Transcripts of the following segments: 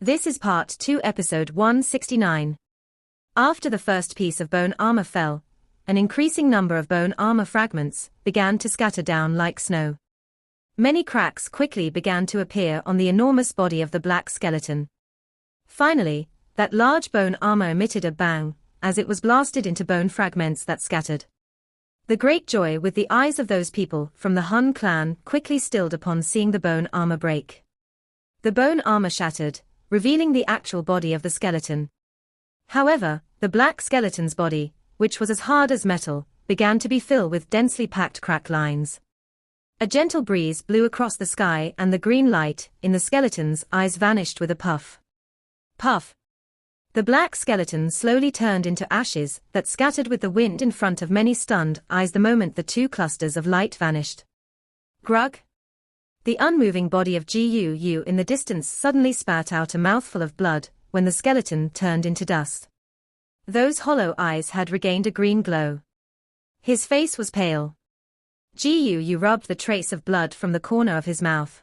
This is Part 2, Episode 169. After the first piece of bone armor fell, an increasing number of bone armor fragments began to scatter down like snow. Many cracks quickly began to appear on the enormous body of the black skeleton. Finally, that large bone armor emitted a bang, as it was blasted into bone fragments that scattered. The great joy with the eyes of those people from the Hun clan quickly stilled upon seeing the bone armor break. The bone armor shattered, revealing the actual body of the skeleton. However, the black skeleton's body, which was as hard as metal, began to be filled with densely packed crack lines. A gentle breeze blew across the sky and the green light in the skeleton's eyes vanished with a puff. Puff! The black skeleton slowly turned into ashes that scattered with the wind in front of many stunned eyes the moment the two clusters of light vanished. Grug! The unmoving body of Gu in the distance suddenly spat out a mouthful of blood when the skeleton turned into dust. Those hollow eyes had regained a green glow. His face was pale. Gu rubbed the trace of blood from the corner of his mouth.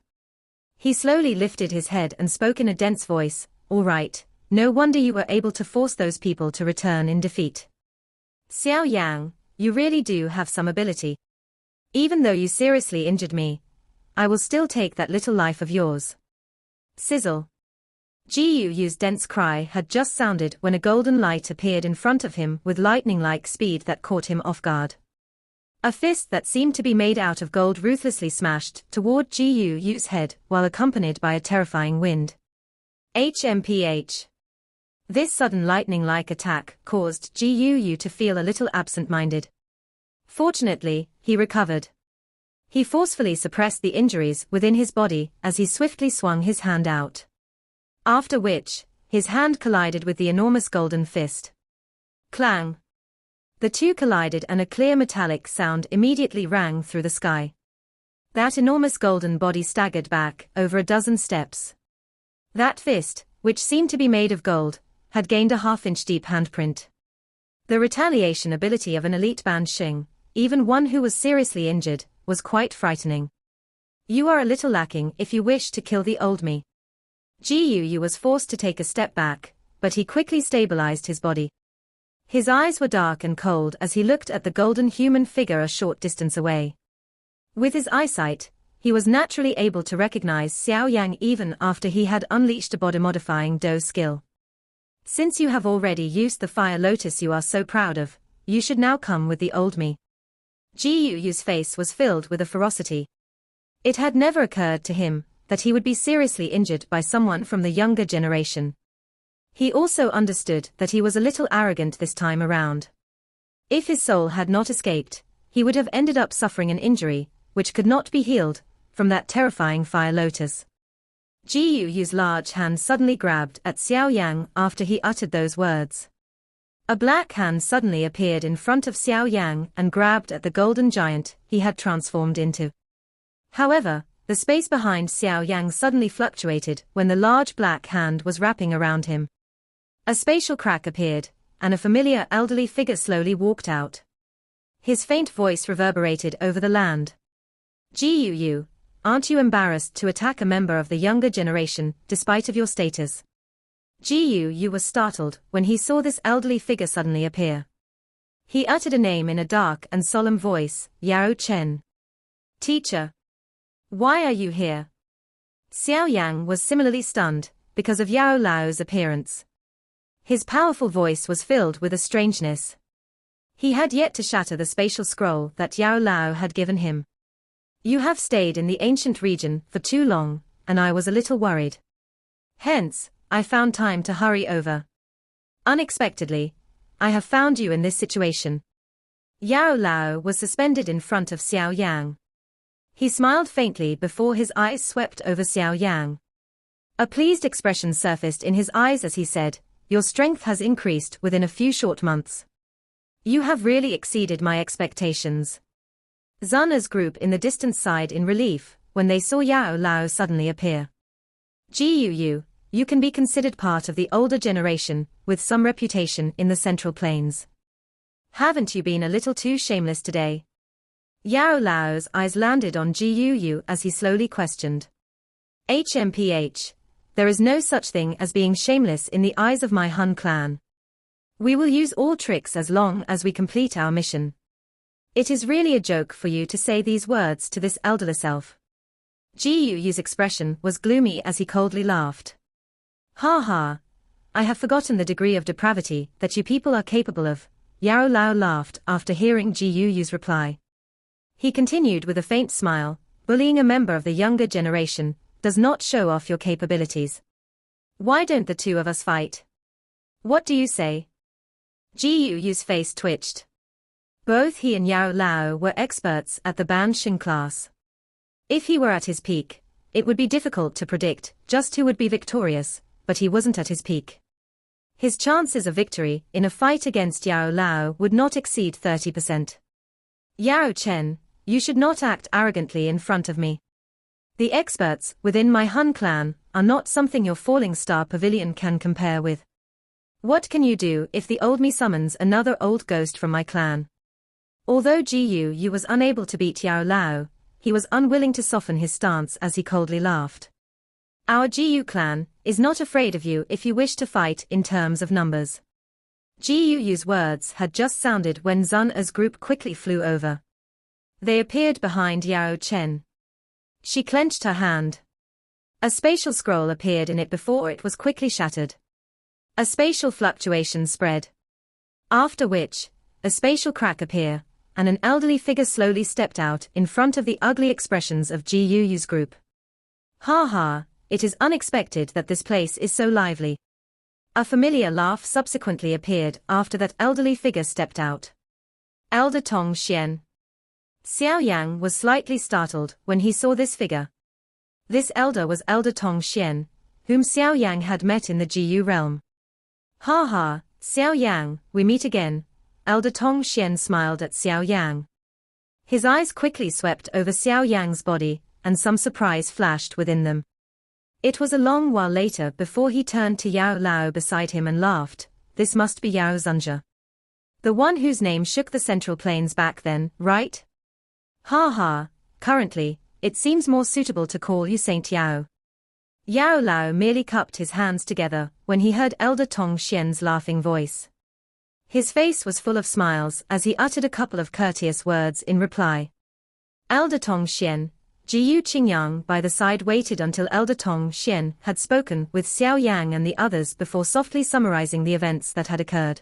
He slowly lifted his head and spoke in a dense voice, "All right, no wonder you were able to force those people to return in defeat. Xiao Yan, you really do have some ability. Even though you seriously injured me, I will still take that little life of yours." Sizzle. Gu's dense cry had just sounded when a golden light appeared in front of him with lightning-like speed that caught him off guard. A fist that seemed to be made out of gold ruthlessly smashed toward Gu's head while accompanied by a terrifying wind. HMPH. This sudden lightning-like attack caused Gu to feel a little absent-minded. Fortunately, he recovered. He forcefully suppressed the injuries within his body as he swiftly swung his hand out. After which, his hand collided with the enormous golden fist. Clang! The two collided and a clear metallic sound immediately rang through the sky. That enormous golden body staggered back over a dozen steps. That fist, which seemed to be made of gold, had gained a half-inch deep handprint. The retaliation ability of an elite band Xing, even one who was seriously injured, was quite frightening. You are a little lacking if you wish to kill the old me. Gu was forced to take a step back, but he quickly stabilized his body. His eyes were dark and cold as he looked at the golden human figure a short distance away. With his eyesight, he was naturally able to recognize Xiao Yan even after he had unleashed a body-modifying Do skill. Since you have already used the fire lotus you are so proud of, you should now come with the old me. Gu's face was filled with a ferocity. It had never occurred to him that he would be seriously injured by someone from the younger generation. He also understood that he was a little arrogant this time around. If his soul had not escaped, he would have ended up suffering an injury, which could not be healed, from that terrifying fire lotus. Gu's large hand suddenly grabbed at Xiao Yan after he uttered those words. A black hand suddenly appeared in front of Xiao Yan and grabbed at the golden giant he had transformed into. However, the space behind Xiao Yan suddenly fluctuated when the large black hand was wrapping around him. A spatial crack appeared, and a familiar elderly figure slowly walked out. His faint voice reverberated over the land. Gu, aren't you embarrassed to attack a member of the younger generation, despite of your status? Gu was startled when he saw this elderly figure suddenly appear. He uttered a name in a dark and solemn voice, Yao Chen. Teacher. Why are you here? Xiao Yang was similarly stunned, because of Yao Lao's appearance. His powerful voice was filled with a strangeness. He had yet to shatter the spatial scroll that Yao Lao had given him. You have stayed in the ancient region for too long, and I was a little worried. Hence, I found time to hurry over. Unexpectedly, I have found you in this situation. Yao Lao was suspended in front of Xiao Yang. He smiled faintly before his eyes swept over Xiao Yang. A pleased expression surfaced in his eyes as he said, "Your strength has increased within a few short months. You have really exceeded my expectations." Zana's group in the distance sighed in relief when they saw Yao Lao suddenly appear. Gu, you can be considered part of the older generation, with some reputation in the Central Plains. Haven't you been a little too shameless today? Yao Lao's eyes landed on Gu as he slowly questioned. HMPH. there is no such thing as being shameless in the eyes of my Hun clan. We will use all tricks as long as we complete our mission. It is really a joke for you to say these words to this elderless elf. Ji Yu's expression was gloomy as he coldly laughed. Ha ha. I have forgotten the degree of depravity that you people are capable of. Yao Lao laughed after hearing Ji Yu's reply. He continued with a faint smile, bullying a member of the younger generation does not show off your capabilities. Why don't the two of us fight? What do you say? Ji Yu's face twitched. Both he and Yao Lao were experts at the Ban Xing class. If he were at his peak, it would be difficult to predict just who would be victorious, but he wasn't at his peak. His chances of victory in a fight against Yao Lao would not exceed 30%. Yao Chen, you should not act arrogantly in front of me. The experts within my Hun clan are not something your falling star pavilion can compare with. What can you do if the old me summons another old ghost from my clan? Although Ji Yu was unable to beat Yao Lao, he was unwilling to soften his stance as he coldly laughed. Our Ji Yu clan is not afraid of you if you wish to fight in terms of numbers. Ji Yu's words had just sounded when Zun Er's group quickly flew over. They appeared behind Yao Chen. She clenched her hand. A spatial scroll appeared in it before it was quickly shattered. A spatial fluctuation spread. After which, a spatial crack appeared, and an elderly figure slowly stepped out in front of the ugly expressions of Ji Yu's group. Ha ha. It is unexpected that this place is so lively. A familiar laugh subsequently appeared after that elderly figure stepped out. Elder Tong Xian. Xiao Yan was slightly startled when he saw this figure. This elder was Elder Tong Xian, whom Xiao Yang had met in the Ji Yu realm. Ha ha, Xiao Yang, we meet again. Elder Tong Xian smiled at Xiao Yang. His eyes quickly swept over Xiao Yang's body, and some surprise flashed within them. It was a long while later before he turned to Yao Lao beside him and laughed. This must be Yao Zunja. The one whose name shook the Central Plains back then, right? Ha ha, currently, it seems more suitable to call you Saint Yao. Yao Lao merely cupped his hands together when he heard Elder Tong Xian's laughing voice. His face was full of smiles as he uttered a couple of courteous words in reply. Elder Tong Xian, Ji Yu Qingyang by the side waited until Elder Tong Xian had spoken with Xiao Yang and the others before softly summarizing the events that had occurred.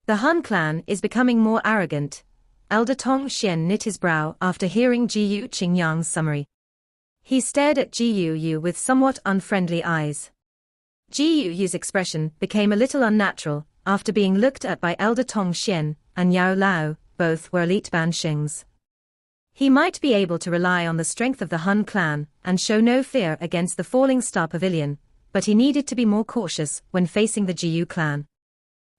The Han clan is becoming more arrogant. Elder Tong Xian knit his brow after hearing Ji Yu Qingyang's summary. He stared at Ji Yu with somewhat unfriendly eyes. Ji Yu's expression became a little unnatural after being looked at by Elder Tong Xian and Yao Lao, both were elite Ban Xings. He might be able to rely on the strength of the Han clan and show no fear against the Falling Star Pavilion, but he needed to be more cautious when facing the Ji Yu clan.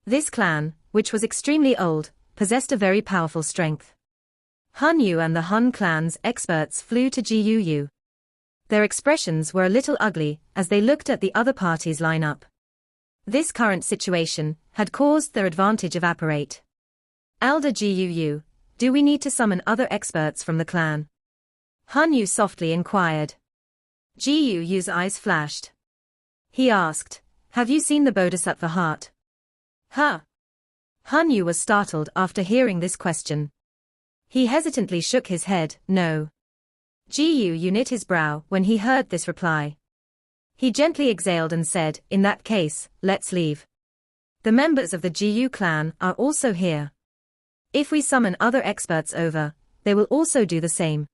This clan, which was extremely old, possessed a very powerful strength. Han Yu and the Han clan's experts flew to Ji Yu. Their expressions were a little ugly as they looked at the other party's lineup. This current situation had caused their advantage evaporate. Elder Ji Yu, do we need to summon other experts from the clan? Han Yu softly inquired. Ji Yu's eyes flashed. He asked, have you seen the Bodhisattva heart? Huh? Han Yu was startled after hearing this question. He hesitantly shook his head, no. Ji Yu knit his brow when he heard this reply. He gently exhaled and said, in that case, let's leave. The members of the Ji Yu clan are also here. If we summon other experts over, they will also do the same.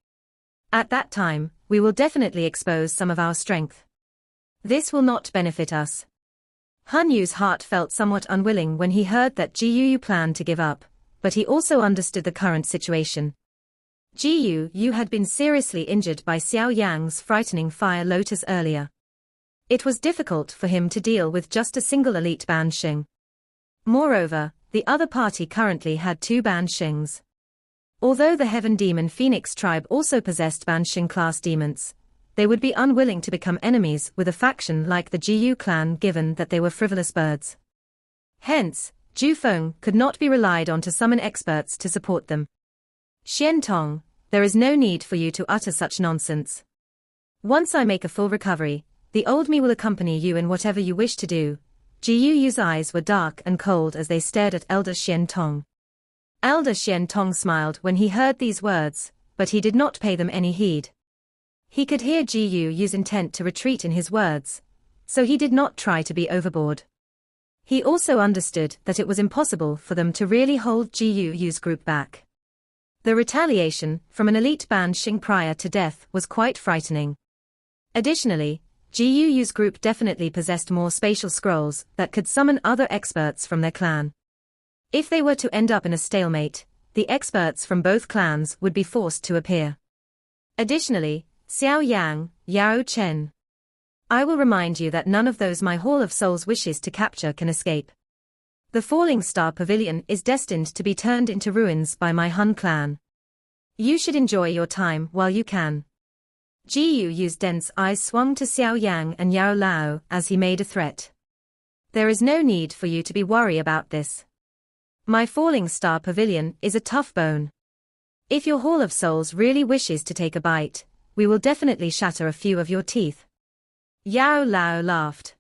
At that time, we will definitely expose some of our strength. This will not benefit us. Han Yu's heart felt somewhat unwilling when he heard that Ji Yu planned to give up, but he also understood the current situation. Ji Yu had been seriously injured by Xiao Yang's frightening fire lotus earlier. It was difficult for him to deal with just a single elite Ban Xing. Moreover, the other party currently had 2 Ban Xings. Although the Heaven Demon Phoenix tribe also possessed Ban Xing class demons, they would be unwilling to become enemies with a faction like the Ji Yu clan given that they were frivolous birds. Hence, Ju Feng could not be relied on to summon experts to support them. Xian Tong, there is no need for you to utter such nonsense. Once I make a full recovery, the old me will accompany you in whatever you wish to do. Ji Yu's eyes were dark and cold as they stared at Elder Xian Tong. Elder Xian Tong smiled when he heard these words, but he did not pay them any heed. He could hear Ji Yu's intent to retreat in his words, so he did not try to be overboard. He also understood that it was impossible for them to really hold Ji Yu's group back. The retaliation from an elite band Xing prior to death was quite frightening. Additionally, Ji Yu's group definitely possessed more spatial scrolls that could summon other experts from their clan. If they were to end up in a stalemate, the experts from both clans would be forced to appear. Additionally, Xiao Yan, Yao Chen. I will remind you that none of those my Hall of Souls wishes to capture can escape. The Falling Star Pavilion is destined to be turned into ruins by my Hun clan. You should enjoy your time while you can. Ji Yu's dense eyes swung to Xiao Yang and Yao Lao as he made a threat. There is no need for you to be worried about this. My Falling Star Pavilion is a tough bone. If your Hall of Souls really wishes to take a bite, we will definitely shatter a few of your teeth. Yao Lao laughed.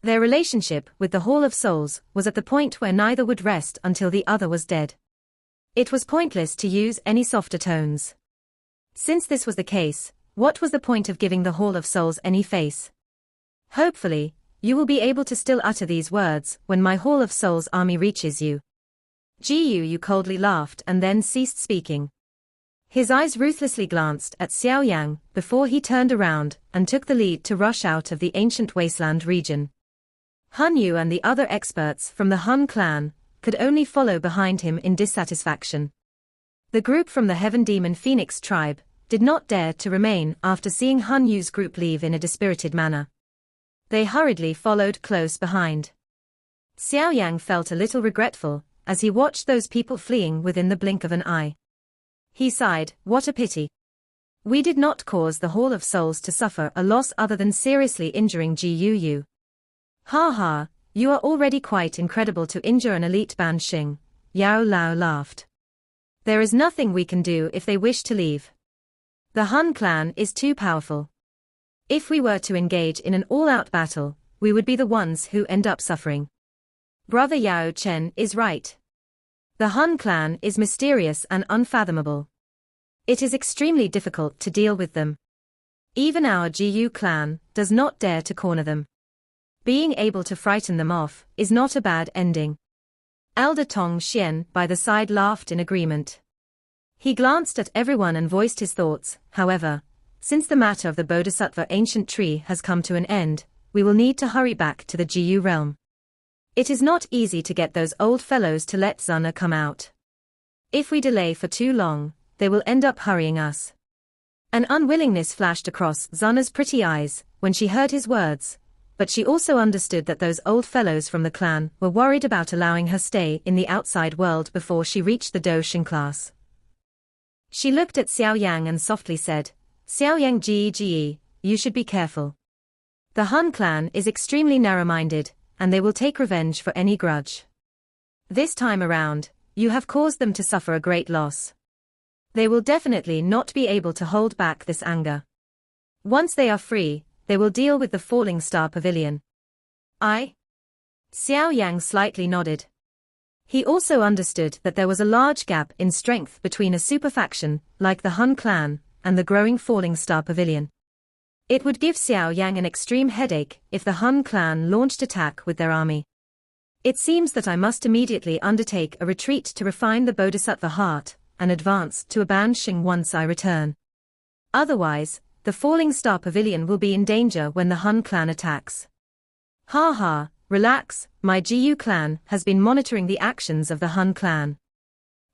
Their relationship with the Hall of Souls was at the point where neither would rest until the other was dead. It was pointless to use any softer tones. Since this was the case, what was the point of giving the Hall of Souls any face? Hopefully, you will be able to still utter these words when my Hall of Souls army reaches you. Ji Yu coldly laughed and then ceased speaking. His eyes ruthlessly glanced at Xiao Yang before he turned around and took the lead to rush out of the ancient wasteland region. Han Yu and the other experts from the Han clan could only follow behind him in dissatisfaction. The group from the Heaven Demon Phoenix tribe did not dare to remain after seeing Han Yu's group leave in a dispirited manner. They hurriedly followed close behind. Xiao Yang felt a little regretful as he watched those people fleeing within the blink of an eye. He sighed, what a pity. We did not cause the Hall of Souls to suffer a loss other than seriously injuring Ji Yu. Ha ha, you are already quite incredible to injure an elite band Xing, Yao Lao laughed. There is nothing we can do if they wish to leave. The Han clan is too powerful. If we were to engage in an all-out battle, we would be the ones who end up suffering. Brother Yao Chen is right. The Han clan is mysterious and unfathomable. It is extremely difficult to deal with them. Even our Ji Yu clan does not dare to corner them. Being able to frighten them off is not a bad ending. Elder Tong Xian by the side laughed in agreement. He glanced at everyone and voiced his thoughts. However, since the matter of the Bodhisattva ancient tree has come to an end, we will need to hurry back to the Ji Yu realm. It is not easy to get those old fellows to let Zuna come out. If we delay for too long, they will end up hurrying us. An unwillingness flashed across Zuna's pretty eyes when she heard his words, but she also understood that those old fellows from the clan were worried about allowing her stay in the outside world before she reached the Doshin class. She looked at Xiao Yang and softly said, Xiao Yang Ge, you should be careful. The Han clan is extremely narrow-minded, and they will take revenge for any grudge. This time around, you have caused them to suffer a great loss. They will definitely not be able to hold back this anger. Once they are free, they will deal with the Falling Star Pavilion. Xiao Yang slightly nodded. He also understood that there was a large gap in strength between a superfaction, like the Han clan, and the growing Falling Star Pavilion. It would give Xiao Yang an extreme headache if the Han clan launched attack with their army. It seems that I must immediately undertake a retreat to refine the Bodhisattva heart, and advance to a Ban Xing once I return. Otherwise, the Falling Star Pavilion will be in danger when the Han clan attacks. Ha ha, relax, my Ji Yu clan has been monitoring the actions of the Han clan.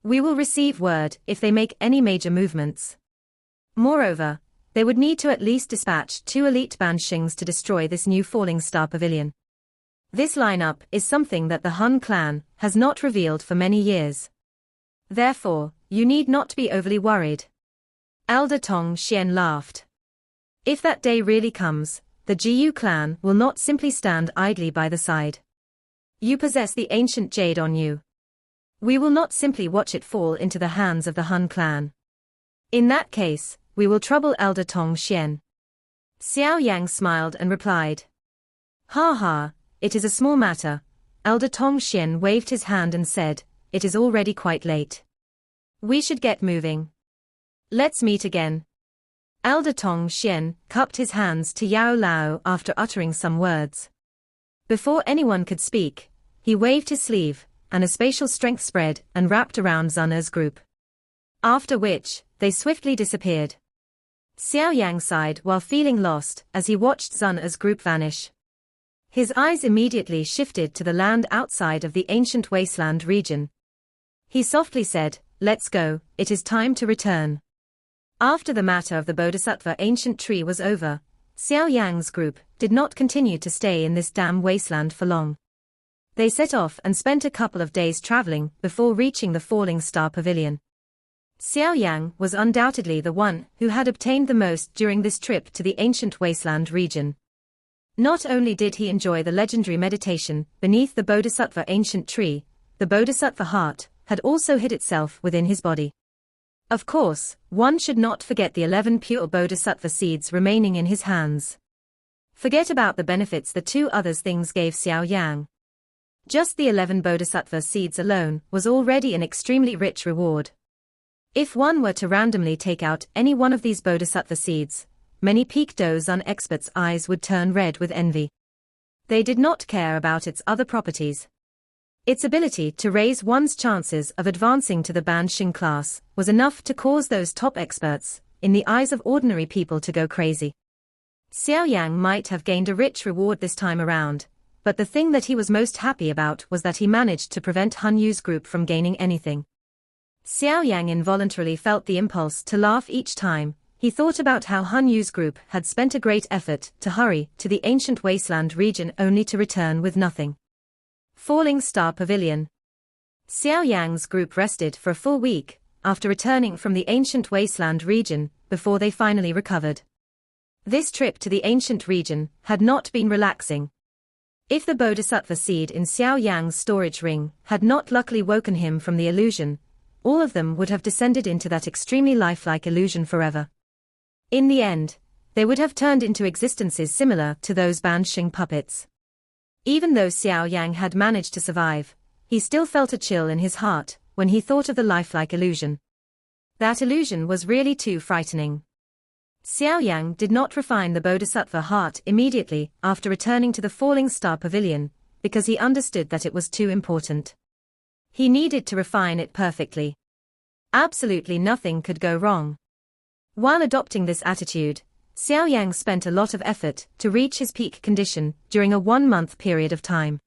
We will receive word if they make any major movements. Moreover, they would need to at least dispatch 2 elite Ban Xings to destroy this new Falling Star Pavilion. This lineup is something that the Han clan has not revealed for many years. Therefore, you need not be overly worried. Elder Tong Xian laughed. If that day really comes, the Ji Yu clan will not simply stand idly by the side. You possess the ancient jade on you. We will not simply watch it fall into the hands of the Han clan. In that case, we will trouble Elder Tong Xian. Xiao Yang smiled and replied. Ha ha, it is a small matter. Elder Tong Xian waved his hand and said, it is already quite late. We should get moving. Let's meet again. Elder Tong Xian cupped his hands to Yao Lao after uttering some words. Before anyone could speak, he waved his sleeve, and a spatial strength spread and wrapped around Sun Er's group. After which, they swiftly disappeared. Xiao Yang sighed while feeling lost as he watched Sun Er's group vanish. His eyes immediately shifted to the land outside of the ancient wasteland region. He softly said, let's go, it is time to return. After the matter of the Bodhisattva ancient tree was over, Xiao Yang's group did not continue to stay in this damn wasteland for long. They set off and spent a couple of days traveling before reaching the Falling Star Pavilion. Xiao Yang was undoubtedly the one who had obtained the most during this trip to the ancient wasteland region. Not only did he enjoy the legendary meditation beneath the Bodhisattva ancient tree, the Bodhisattva heart had also hid itself within his body. Of course, one should not forget the 11 pure Bodhisattva seeds remaining in his hands. Forget about the benefits the two others things gave Xiao Yang. Just the 11 Bodhisattva seeds alone was already an extremely rich reward. If one were to randomly take out any one of these Bodhisattva seeds, many Peak Do Zun experts' eyes would turn red with envy. They did not care about its other properties. Its ability to raise one's chances of advancing to the Ban Xing class was enough to cause those top experts, in the eyes of ordinary people, to go crazy. Xiao Yang might have gained a rich reward this time around, but the thing that he was most happy about was that he managed to prevent Han Yu's group from gaining anything. Xiao Yang involuntarily felt the impulse to laugh each time he thought about how Han Yu's group had spent a great effort to hurry to the ancient wasteland region only to return with nothing. Falling Star Pavilion. Xiao Yang's group rested for a full week after returning from the ancient wasteland region before they finally recovered. This trip to the ancient region had not been relaxing. If the Bodhisattva seed in Xiao Yang's storage ring had not luckily woken him from the illusion, all of them would have descended into that extremely lifelike illusion forever. In the end, they would have turned into existences similar to those Ban Xing puppets. Even though Xiao Yang had managed to survive, he still felt a chill in his heart when he thought of the lifelike illusion. That illusion was really too frightening. Xiao Yang did not refine the Bodhisattva heart immediately after returning to the Falling Star Pavilion, because he understood that it was too important. He needed to refine it perfectly. Absolutely nothing could go wrong. While adopting this attitude, Xiao Yang spent a lot of effort to reach his peak condition during a 1-month period of time.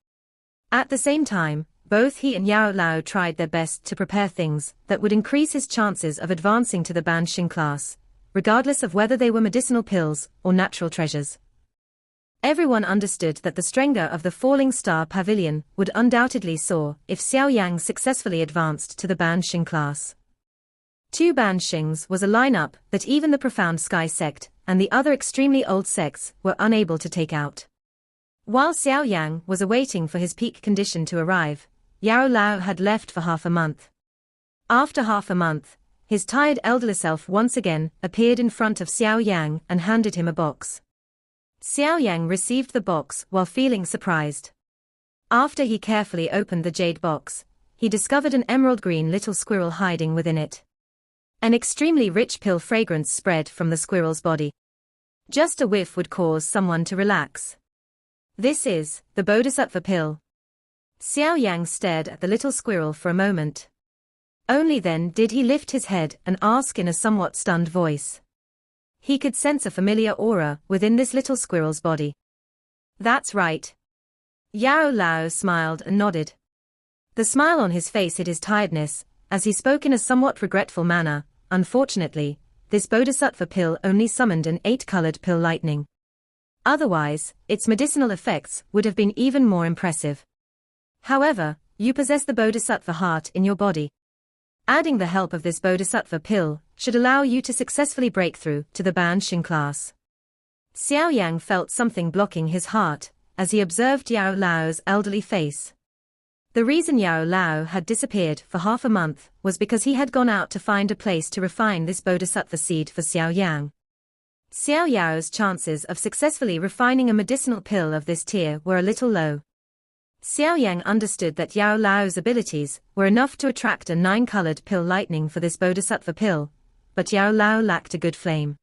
At the same time, both he and Yao Lao tried their best to prepare things that would increase his chances of advancing to the Ban Xing class, regardless of whether they were medicinal pills or natural treasures. Everyone understood that the strength of the Falling Star Pavilion would undoubtedly soar if Xiao Yang successfully advanced to the Ban Xing class. 2 Ban Xings was a lineup that even the Profound Sky sect and the other extremely old sects were unable to take out. While Xiao Yang was awaiting for his peak condition to arrive, Yao Lao had left for half a month. After half a month, his tired elderly self once again appeared in front of Xiao Yang and handed him a box. Xiao Yang received the box while feeling surprised. After he carefully opened the jade box, he discovered an emerald green little squirrel hiding within it. An extremely rich pill fragrance spread from the squirrel's body. Just a whiff would cause someone to relax. This is the Bodhisattva pill. Xiao Yang stared at the little squirrel for a moment. Only then did he lift his head and ask in a somewhat stunned voice. He could sense a familiar aura within this little squirrel's body. That's right. Yao Lao smiled and nodded. The smile on his face hid his tiredness, as he spoke in a somewhat regretful manner. Unfortunately, this Bodhisattva pill only summoned an 8-colored pill lightning. Otherwise, its medicinal effects would have been even more impressive. However, you possess the Bodhisattva heart in your body. Adding the help of this Bodhisattva pill should allow you to successfully break through to the Ban Xing class. Xiao Yang felt something blocking his heart as he observed Yao Lao's elderly face. The reason Yao Lao had disappeared for half a month was because he had gone out to find a place to refine this Bodhisattva seed for Xiao Yang. Xiao Yao's chances of successfully refining a medicinal pill of this tier were a little low. Xiao Yan understood that Yao Lao's abilities were enough to attract a 9-colored pill lightning for this bodhisattva pill, but Yao Lao lacked a good flame.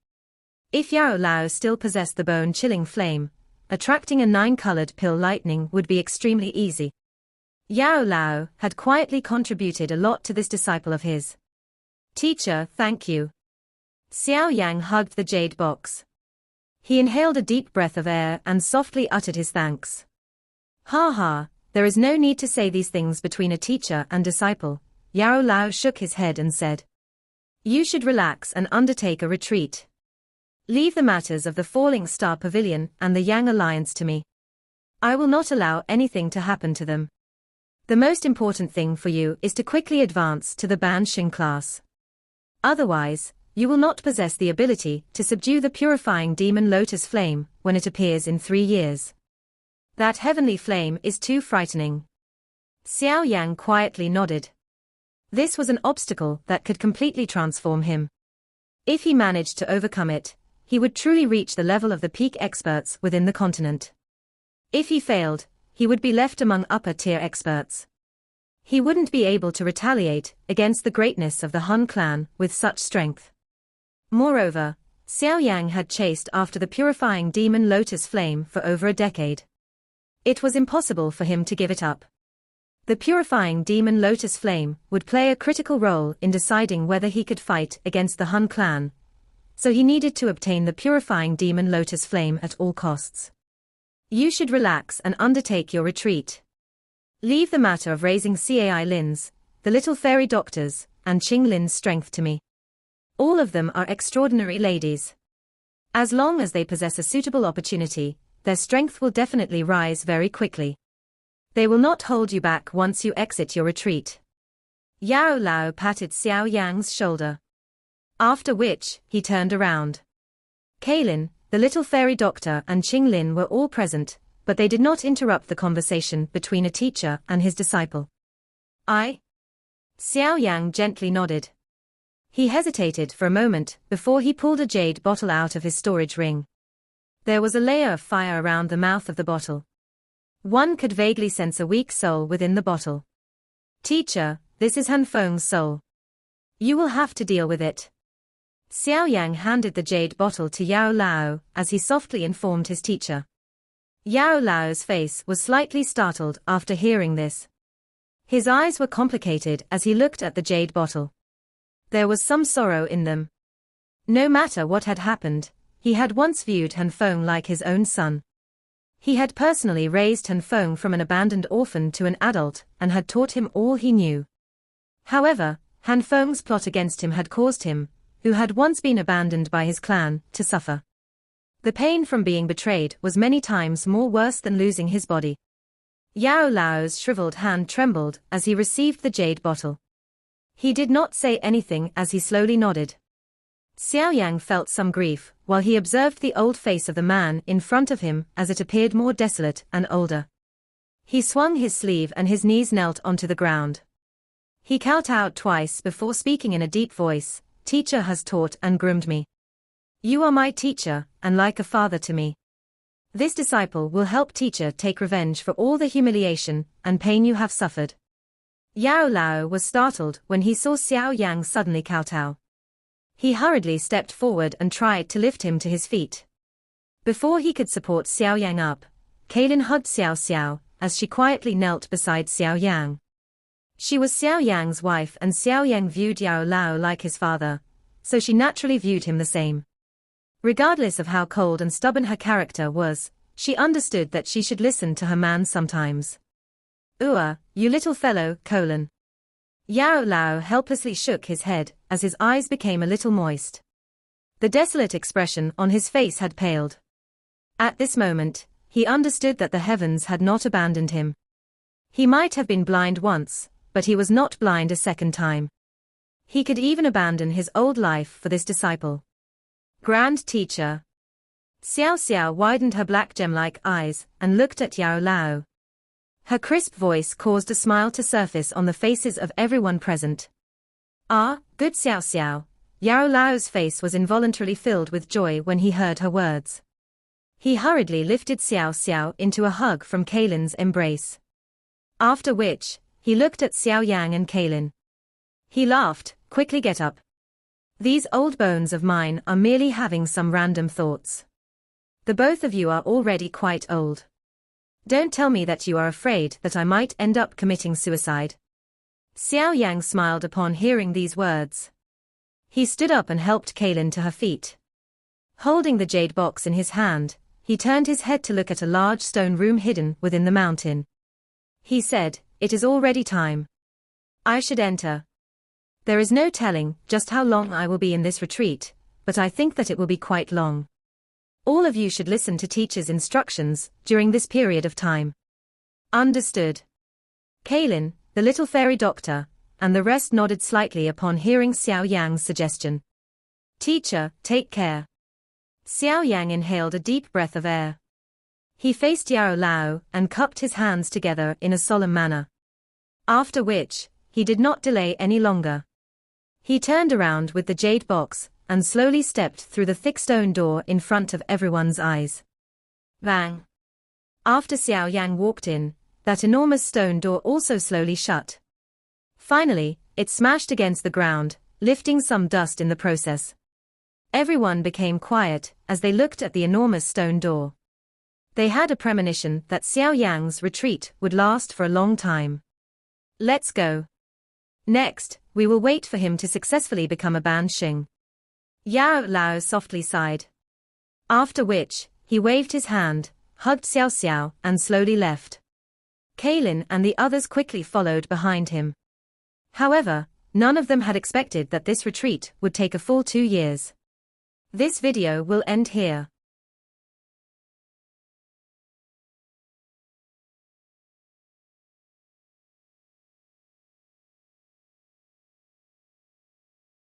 If Yao Lao still possessed the bone-chilling flame, attracting a 9-colored pill lightning would be extremely easy. Yao Lao had quietly contributed a lot to this disciple of his. Teacher, thank you. Xiao Yang hugged the jade box. He inhaled a deep breath of air and softly uttered his thanks. Ha ha, there is no need to say these things between a teacher and disciple. Yao Lao shook his head and said. You should relax and undertake a retreat. Leave the matters of the Falling Star Pavilion and the Yang Alliance to me. I will not allow anything to happen to them. The most important thing for you is to quickly advance to the Ban Xing class. Otherwise, you will not possess the ability to subdue the purifying demon lotus flame when it appears in 3 years. That heavenly flame is too frightening. Xiao Yang quietly nodded. This was an obstacle that could completely transform him. If he managed to overcome it, he would truly reach the level of the peak experts within the continent. If he failed, he would be left among upper-tier experts. He wouldn't be able to retaliate against the greatness of the Han clan with such strength. Moreover, Xiao Yang had chased after the purifying demon lotus flame for over a decade. It was impossible for him to give it up. The purifying demon lotus flame would play a critical role in deciding whether he could fight against the Han clan, so he needed to obtain the purifying demon lotus flame at all costs. You should relax and undertake your retreat. Leave the matter of raising Cai Lin's, the little fairy doctors, and Qing Lin's strength to me. All of them are extraordinary ladies. As long as they possess a suitable opportunity, their strength will definitely rise very quickly. They will not hold you back once you exit your retreat. Yao Lao patted Xiao Yang's shoulder. After which, he turned around. Kailin, the little fairy doctor and Qing Lin were all present, but they did not interrupt the conversation between a teacher and his disciple. Xiao Yang gently nodded. He hesitated for a moment before he pulled a jade bottle out of his storage ring. There was a layer of fire around the mouth of the bottle. One could vaguely sense a weak soul within the bottle. Teacher, this is Han Feng's soul. You will have to deal with it. Xiao Yang handed the jade bottle to Yao Lao as he softly informed his teacher. Yao Lao's face was slightly startled after hearing this. His eyes were complicated as he looked at the jade bottle. There was some sorrow in them. No matter what had happened, he had once viewed Han Feng like his own son. He had personally raised Han Feng from an abandoned orphan to an adult and had taught him all he knew. However, Han Feng's plot against him had caused him, who had once been abandoned by his clan, to suffer. The pain from being betrayed was many times more worse than losing his body. Yao Lao's shriveled hand trembled as he received the jade bottle. He did not say anything as he slowly nodded. Xiao Yang felt some grief while he observed the old face of the man in front of him as it appeared more desolate and older. He swung his sleeve and his knees knelt onto the ground. He kowtowed twice before speaking in a deep voice. Teacher has taught and groomed me. You are my teacher, and like a father to me. This disciple will help teacher take revenge for all the humiliation and pain you have suffered. Yao Lao was startled when he saw Xiao Yang suddenly kowtow. He hurriedly stepped forward and tried to lift him to his feet. Before he could support Xiao Yang up, Kailin hugged Xiao Xiao as she quietly knelt beside Xiao Yang. She was Xiao Yang's wife and Xiao Yang viewed Yao Lao like his father, so she naturally viewed him the same. Regardless of how cold and stubborn her character was, she understood that she should listen to her man sometimes. You little fellow, colon. Yao Lao helplessly shook his head as his eyes became a little moist. The desolate expression on his face had paled. At this moment, he understood that the heavens had not abandoned him. He might have been blind once, but he was not blind a second time. He could even abandon his old life for this disciple. Grand teacher. Xiao Xiao widened her black gem-like eyes and looked at Yao Lao. Her crisp voice caused a smile to surface on the faces of everyone present. Good Xiao Xiao, Yao Lao's face was involuntarily filled with joy when he heard her words. He hurriedly lifted Xiao Xiao into a hug from Kaylin's embrace. After which, he looked at Xiao Yang and Kaylin. He laughed, "Quickly get up. These old bones of mine are merely having some random thoughts. The both of you are already quite old. Don't tell me that you are afraid that I might end up committing suicide." Xiao Yang smiled upon hearing these words. He stood up and helped Kaylin to her feet. Holding the jade box in his hand, he turned his head to look at a large stone room hidden within the mountain. He said, "It is already time. I should enter. There is no telling just how long I will be in this retreat, but I think that it will be quite long. All of you should listen to teacher's instructions during this period of time." Understood. Kaylin, the little fairy doctor, and the rest nodded slightly upon hearing Xiao Yang's suggestion. "Teacher, take care." Xiao Yang inhaled a deep breath of air. He faced Yao Lao and cupped his hands together in a solemn manner. After which, he did not delay any longer. He turned around with the jade box and slowly stepped through the thick stone door in front of everyone's eyes. Bang! After Xiao Yang walked in, that enormous stone door also slowly shut. Finally, it smashed against the ground, lifting some dust in the process. Everyone became quiet as they looked at the enormous stone door. They had a premonition that Xiao Yang's retreat would last for a long time. "Let's go. Next, we will wait for him to successfully become a Ban Xing." Yao Lao softly sighed. After which, he waved his hand, hugged Xiao Xiao and slowly left. Kaylin and the others quickly followed behind him. However, none of them had expected that this retreat would take a full 2 years. This video will end here.